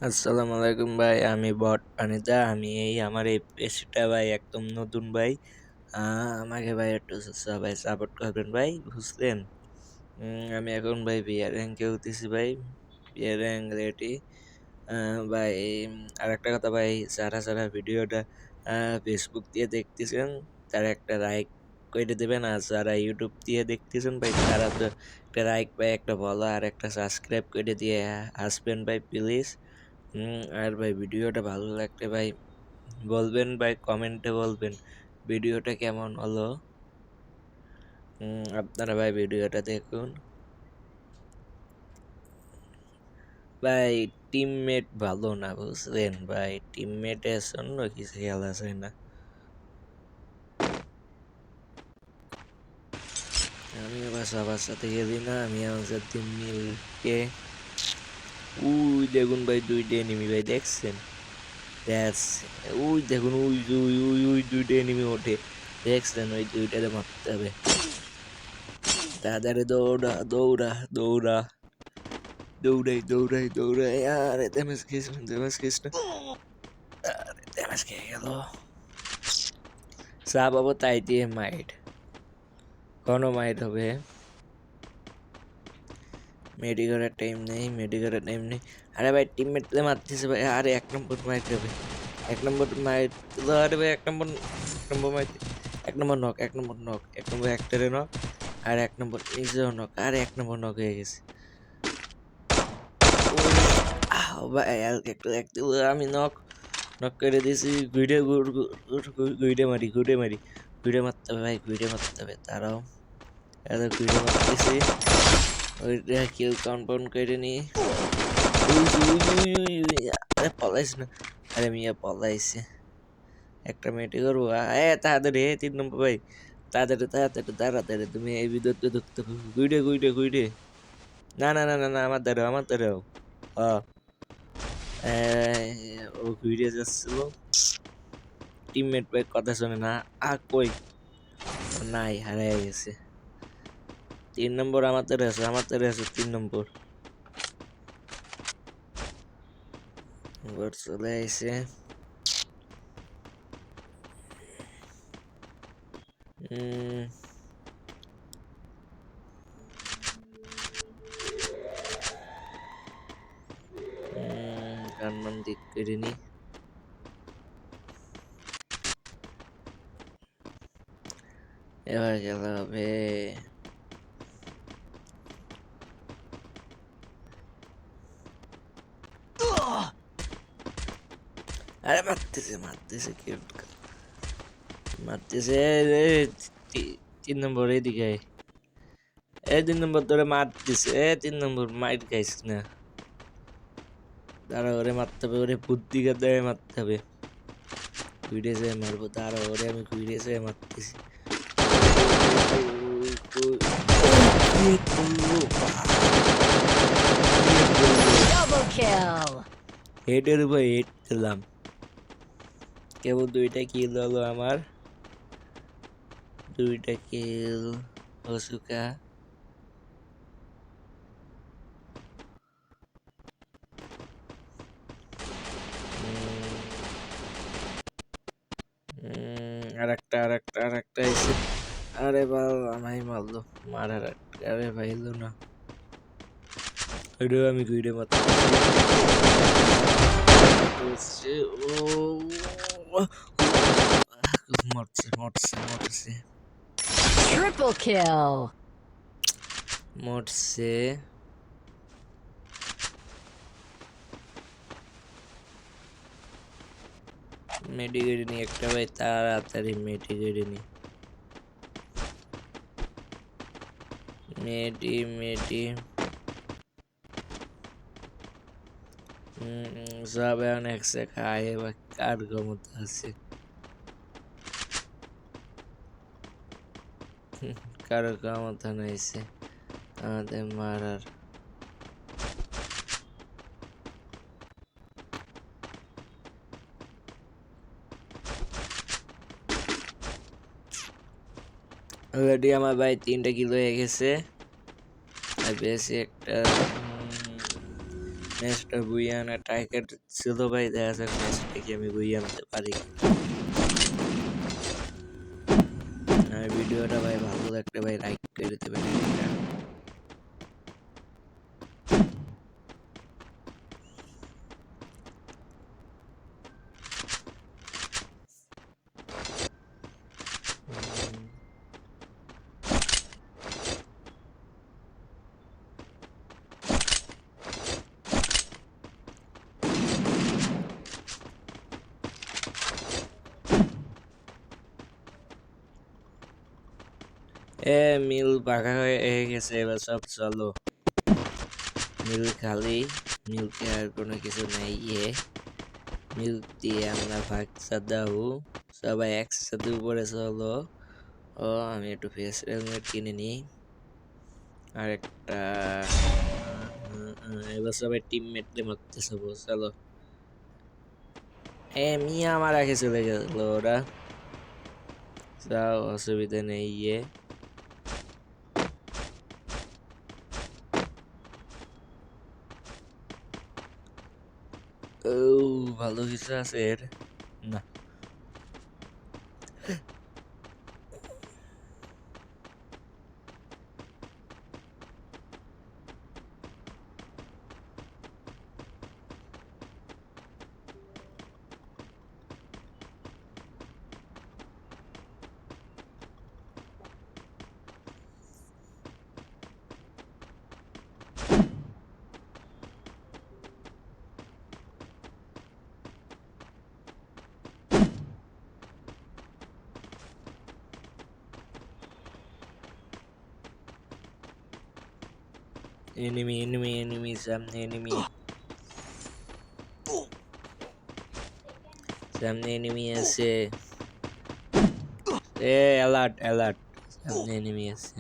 আসসালামু আলাইকুম ভাই, আমি বট পানিদা। আমি আমার এই পেশটা ভাই একদম নতুন ভাই। আমাকে ভাই একটু সবাই সাপোর্ট করবেন ভাই, বুঝলেন? আমি এখন ভাই বিয়ার র্যাঙ্কে উঠতেছি ভাই, বিয়ার র্যাঙ্ক রেডি। ভাই আর একটা কথা ভাই, যারা যারা ভিডিওটা ফেসবুক দিয়ে দেখতেছেন তারা একটা লাইক করে দেবেন, আর যারা ইউটিউব দিয়ে দেখতেছেন ভাই তারা তো একটা লাইক ভাই, একটা ফলো আর একটা সাবস্ক্রাইব করে দিয়ে আসবেন ভাই প্লিজ। আর ভাই ভিডিওটা ভালো লাগলে ভাই বলবেন ভাই, কমেন্টে বলবেন ভিডিওটা কেমন হলো। আপনারা ভাই ভিডিওটা দেখুন ভাই। টিমমেট ভালো না, বুঝলেন ভাই? টিমমেটের জন্য কিছু খেলা যায় না। আমি আবার সবার সাথে খেলি না, আমি আমার টিম মিলকে। ওই দেখুন ভাই, দুইটা এনিমি ভাই, দেখছেন? দ্যাটস, ওই দেখুন, ওই ওই ওই ওই দুইটা এনিমি ওঠে, দেখছেন? ওই দুইটাতে মারতে হবে। তাড়াতাড়ি দৌড়া দৌড়া দৌড়া, দৌড়াই দৌড়াই দৌড়াই। আরে ড্যামেজ খেয়েছ না, ড্যামেজ খেয়েছ না, আরে ড্যামেজ খেয়ে গেল। চা পাবো তাই দিয়ে মাইট, কোনো মাইট হবে। মেডিকেলের টাইম নেই, মেডিকেলের টাইম নেই। আরে ভাই টিমমেটে মারতেছে ভাই, আরে এক নম্বর মাইট হবে, এক নম্বর মাইট। আরে ভাই এক নম্বর, এক নম্বর মাইট, এক নম্বর নক, এক নম্বর নক, এক নম্বর একটারে নক, আর এক নম্বর নিজেও নক, আর এক নম্বর নক হয়ে গেছে। ভাই একটু একটু আমি নক নক করে দিয়েছি। ঘুরে ঘুরে মারি, ঘুরে মারি, ঘুরে মারতে হবে ভাই, ঘুরে মারতে হবে। তারাও এত ঘুরে মারতেছি, ওইটা কেউ কনফার্ম করে নি। আরে পলাইস না, আরে মিয়া পলাইছে। একটা মেয়েটি করবো, তাড়াতাড়ি 3 নম্বর ভাই, তাড়াতাড়ি তাড়াতাড়ি তাড়াতাড়ি, তুমি এই ভিডিওতে ঢুকতে ঘুরে ঘুরে ঘুরে। না না না না না, আমার দ্বারাও, আমার দ্বারাও। ও ঘুরে যাচ্ছিল, টিমমেট ভাই কথা শোনে না। কই নাই, হারিয়ে গেছে। 3 নম্বর আমার দ্বারা আছে, আমার দ্বারা আছে 3 নম্বর। চলে আইছে। গানমান দিক করে নি। এবার খেলা হবে। আরে মারতেছে মারতেছে, কেউ মারতেছে। 3 নম্বর এদিকে, 3 নম্বর ধরে মারতেছে। 3 নম্বর মাইট খাইস না, তারা ওরে মারতে হবে, ওরে বুদ্ধি দেয় মারতে হবে। ঘুরে যেয়ে মারবো, তারা ওরে আমি ঘুরে যেয়ে মারতেছি। হেডের উপর হেড দিলাম, কেবল 2টা কিল হলো আমার, 2টা কিল হসুকা। আর একটা এসে, আরে বাল আমায় মারলো, মারার আরে ভাইলো না, ওইটাও আমি ঘুরে মারতে মরছে মরছে মরছে Triple kill. মরছে। মেডিকেটে নি একটা ভাই, তাড়াতাড়ি মেডিকেটে নি, মেডি মেডি। যাবে অনেক সে খায়, এবার কার ক্ষমতা আছে, কারো ক্ষমতা নাইছে আমাদের মারার। অলরেডি আমার ভাই 3টা কিলো হয়ে গেছে, আর বেশি একটা ম্যাচটা বুইয়ে আনা টার্গেট ছিল ভাই, দেখা যাক ম্যাচটা কি আমি বুইয়ে আনতে পারি কিনা। আর ভিডিওটা ভাই ভালো লাগলে ভাই লাইক করে দেবেন এটা। মিল পাকা হয়ে গেছে, এবার সব চলো মিল খালি, মিলকে আর কোনো কিছু নাই। মিল দিয়ে আমরা ভাগ সাদাও, সবাই একসাথে উপরে চলো। ও আমি একটু ফেস হেলমেট কিনে নিই আর একটা। এবার সবাই টিমমেটকে মারতেছে, চলো। মিয়া আমার আগে চলে গেল ওরা, যাও অসুবিধা নেই। ও ভালো কিছু আছে এর না। এনিমি এনিমি এনিমি, সামনে এনিমি, সামনে এনিমি আছে। অ্যালার্ট অ্যালার্ট, সামনে এনিমি আছে।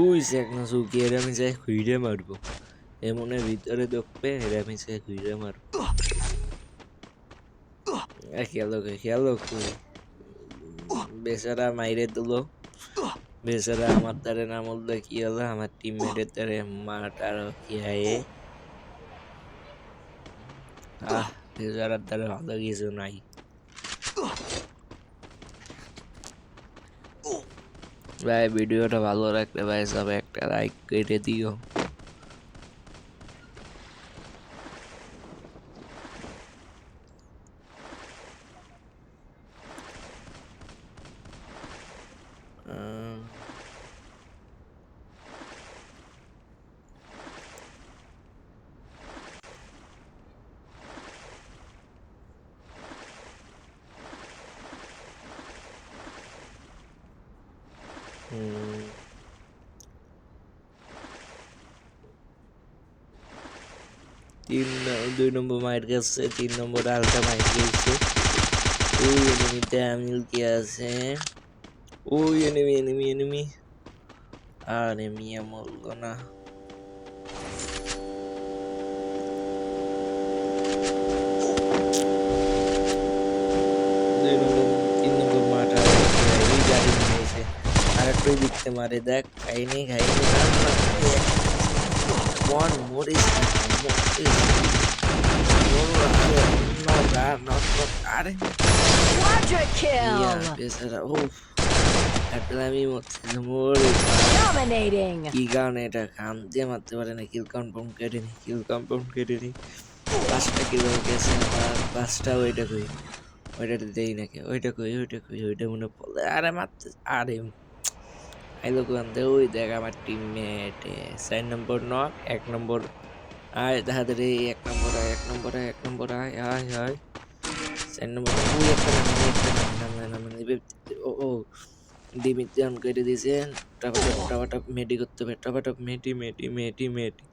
ওই এক না চৌকি, এর আমি যাই খুঁড়ে মারবো। এমনের ভিতরে ঢুকবে, এর আমি যাই খুঁড়ে মারবো। খেয়ালো বেচারা মাইরে দিল। বেচারা আমার দ্বারে না মরলে কি হলো, আমার টিমমেটের দ্বারে মারাটার কি হয়। বেচারার দ্বারে ভালো কিছু নাই। ভাই ভিডিওটা ভালো লাগলে ভাই সবাই একটা লাইক করে দিও। দুই নম্বর মাইর গেছে, 3 নম্বর আলটা মাইর গেছে। ওই এনিমিতে আমিল কি আছে, ওই এনিমি এনিমি এনিমি। আরে মিয়া মরলো না। তিন নম্বর মাঠ এই গাড়ি নিয়েছে, আর একটু দিকতে মারে দেখ। খাইনি খাইনি মন মরিস আরে Quadra kill. বেচারা। ও আমি মরে Dominating. কি কারণে এটা খাম দিয়ে মারতে পারে না। কিল কনফার্ম কেটে নি, কিল কনফার্ম কেটে নি। 5টা কিল হয়ে গেছে আমার, 5টা। ওইটা কই, ওইটা দেই নাকি, ওইটা কই, ওইটা কই, ওইটা মনে পড়লে। আরে মারতে, আরে আইলো কোন দে। ওই দেখ আমার টিমমেট 4 নম্বর নক, 1 নম্বর আয় দেখা দে। 1 নম্বর আয়, 1 নম্বর আয়, 1 নম্বর আয়, আয় আয় 4 নম্বর। ওই একটা নামে ও ও ডিমিট অন করে দিয়েছে। টাপাটাপ মেডি করতে হবে, টাপাটাপ মেডি মেডি মেডি মেডি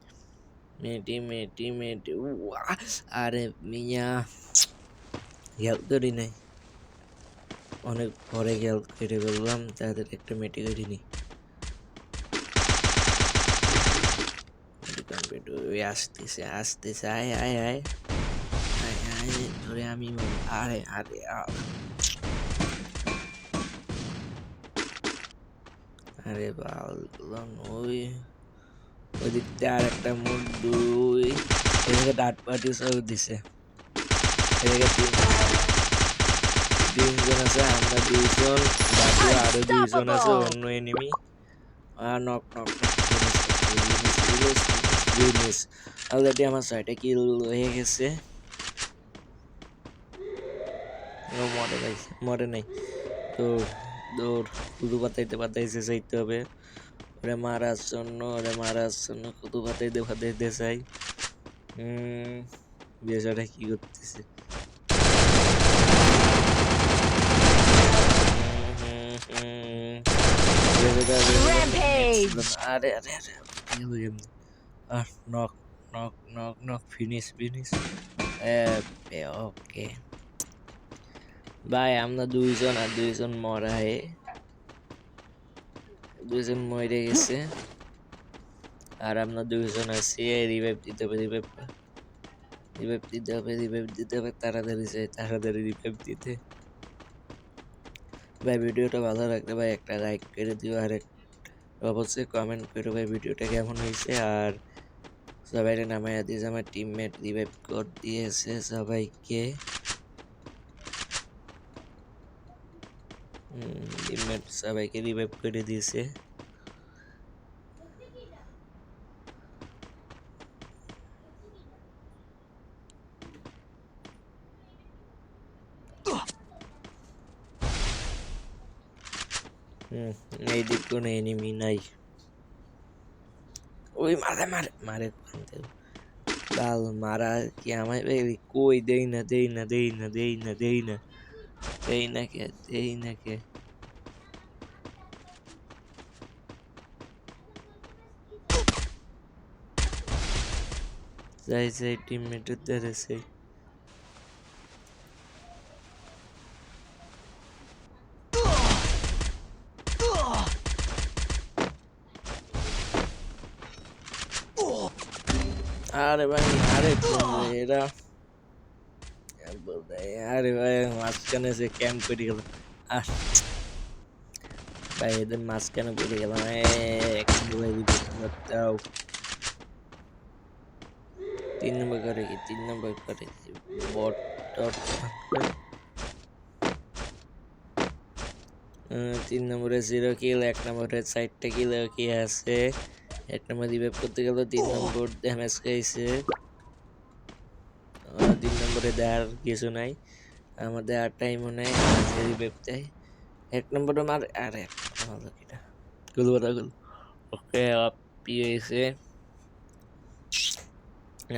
মেডি মেডি মেডি। আরে মিয়া হেল্প করি নাই, অনেক পরে হেল্প কেটে বললাম তাদের একটা মেডি করিনি। ওই আসতেছে আসতেছে, আয় আয় আয় আয় আয়, ধরে আমি আরে আরে আরে বাল, ওই ওই দিক থেকে আর একটা মোট দুই, এদিকে ডাট পার্টি সব দিছে, এদিকে তিনজন আছে, আমরা দুইজন, বাকি আরো দুইজন আছে Unstoppable! অন্য এনিমি। আর নক নক জিনিস অলরেডি আমার 6টা কিল হয়ে গেছে। ও মরে নাই। দৌড় দৌড়, কুদু পাতাইতে পাতাইতে যাইতে হবে, ওরে মারার জন্য কুদু পাতাইতে পাতাইতে চাই। বেচারা কি করতেছে, Rampage! আরে আরে আরে আর knock knock knock knock, finish finish. Okay ভাই, আমরা দুইজন আর দুইজন মরা হে, দুইজন মরে গেছে আর আমরা দুইজন আছি। রিভাইভ দিতে হবে, রিভাইভ দিতে হবে, রিভাইভ দিতে হবে, তাড়াতাড়ি চাই, তাড়াতাড়ি রিভাইভ দিতে। ভাই ভিডিওটা ভালো লাগলে ভাই একটা লাইক করে দিও, আর অবশ্যই কমেন্ট করো ভাই ভিডিওটা কেমন হয়েছে। আর সবাই নামাইয়া দিয়েছে, আমার টিমমেট রিভাইভ কোড দিয়েছে সবাইকে, টিমমেট সবাইকে রিভাইভ করে দিয়েছে। এই দিক কোনো এনিমি নাই, ওই মারে মারে মারে লাল মারা কি আমার কই, দেই না দেই না দেই না দেই না দেই না দেই না কে দেই না কে। যাই যাই টিমমেটের দ্বারা সেই আরে ভাই, আরে এরা আরে ভাই মাঝখানে সে ক্যাম্প করে গেল। আর ভাই এদের মাঝখানে পড়ে গেলাম, দাও 3 নম্বর করে কি 3 নম্বর করে বট টট। 3 নম্বরে 0 কিল, 1 নম্বরে 4টা কিল কি আছে, 1 নম্বর রিভাইভ করতে গেল, 3 নম্বর ড্যামেজ খাইছে, 3 নম্বরে দেওয়ার কিছু নাই, আমাদের আর টাইমও নাই, রিভাইভ দেয়। 1 নম্বরে মার, আরে ভালো কিনা গুলো গুলো। ওকে আপি হয়েছে,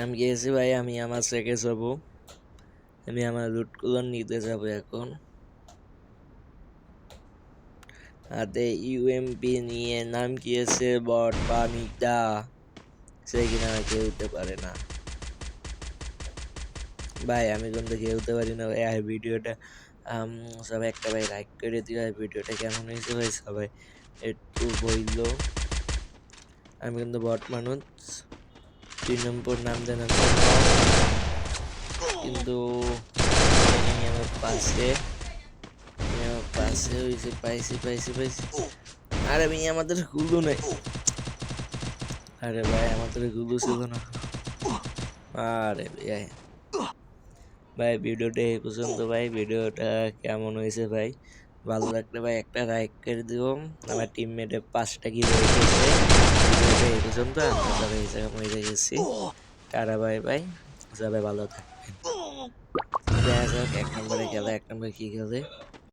আমি গিয়েছি ভাই, আমি আমার সেকে যাবো, আমি আমার লুটগুলো নিতে যাবো এখন। হাতে ইউএমপি নিয়ে নাম কি আছে, বট পানিটা, সে কিনা কেউ উঠতে পারে না ভাই, আমি কিন্তু কেউ উঠতে পারি না ভাই। আর ভিডিওটা সবাই একটা ভাই লাইক করে দিও, আর ভিডিওটা কেমন হয়েছে ভাই সবাই একটু বললো। আমি কিন্তু বট মানুষ, 3 নম্বর নাম দেন কিন্তু আমার পাশে হয়েছে, পাইছি পাইছি পাইছি। আরে ভাই আমাদের গুলো নেই, আরে ভাই আমাদের গুলো ছিল না। আরে ভাই ভাই ভিডিওটা এই পর্যন্ত ভাই, ভিডিওটা কেমন হয়েছে ভাই ভালো লাগলে ভাই একটা লাইক করে দিও। আমার টিমমেটের 5টা কি রয়েছে, ভিডিওটা এই পর্যন্ত, আমরা সবাই এই জায়গায় মরে গেছি। টাটা বাই বাই, সবাই ভালো থাকবেন। দেখা যাক 1 নম্বরে খেলে, 1 নম্বরে কি খেলে।